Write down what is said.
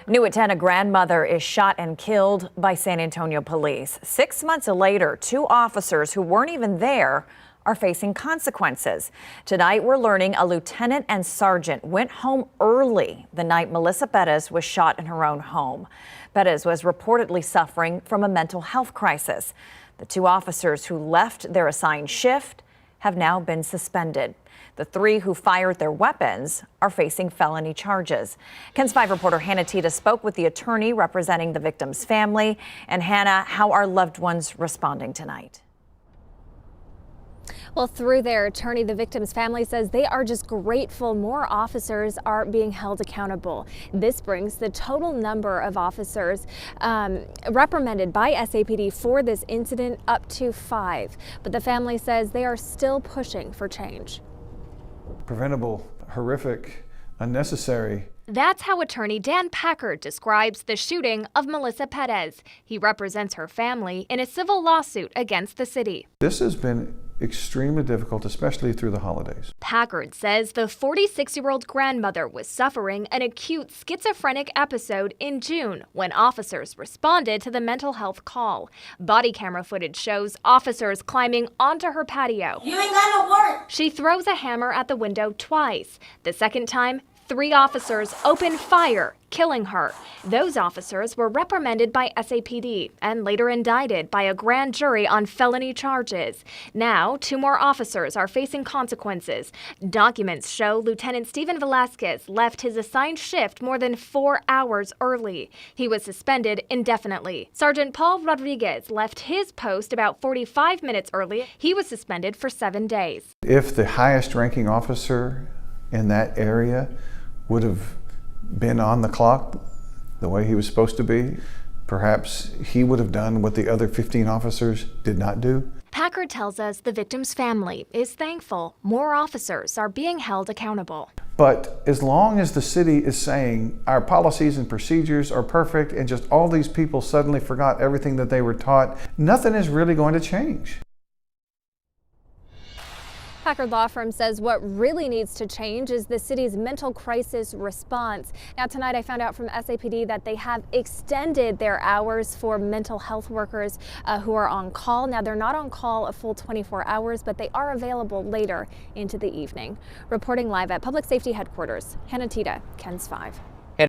New at 10, a grandmother is shot and killed by San Antonio police. 6 months later, two officers who weren't even there are facing consequences. Tonight, we're learning a lieutenant and sergeant went home early the night Melissa Perez was shot in her own home. Perez was reportedly suffering from a mental health crisis. The two officers who left their assigned shift have now been suspended. The three who fired their weapons are facing felony charges. KENS 5 reporter Hannah Tita spoke with the attorney representing the victim's family. And Hannah, how are loved ones responding tonight? Well, through their attorney, the victim's family says they are just grateful more officers are being held accountable. This brings the total number of officers reprimanded by SAPD for this incident up to 5. But the family says they are still pushing for change. Preventable, horrific, unnecessary. That's how attorney Dan Packard describes the shooting of Melissa Perez. He represents her family in a civil lawsuit against the city. This has been extremely difficult, especially through the holidays. Packard says the 46-year-old grandmother was suffering an acute schizophrenic episode in June when officers responded to the mental health call. Body camera footage shows officers climbing onto her patio. You ain't got no work. She throws a hammer at the window twice. The second time, 3 officers opened fire, killing her. Those officers were reprimanded by SAPD and later indicted by a grand jury on felony charges. Now, 2 more officers are facing consequences. Documents show Lieutenant Velasquez left his assigned shift more than 4 hours early. He was suspended indefinitely. Sergeant Paul Rodriguez left his post about 45 minutes early. He was suspended for 7 days. If the highest ranking officer in that area would have been on the clock the way he was supposed to be, perhaps he would have done what the other 15 officers did not do. Packard tells us the victim's family is thankful more officers are being held accountable. But as long as the city is saying our policies and procedures are perfect and just all these people suddenly forgot everything that they were taught, nothing is really going to change. Packard Law Firm says what really needs to change is the city's mental crisis response. Now tonight I found out from SAPD that they have extended their hours for mental health workers who are on call. Now they're not on call a full 24 hours, but they are available later into the evening. Reporting live at Public Safety Headquarters, Hannah Tita, KENS 5.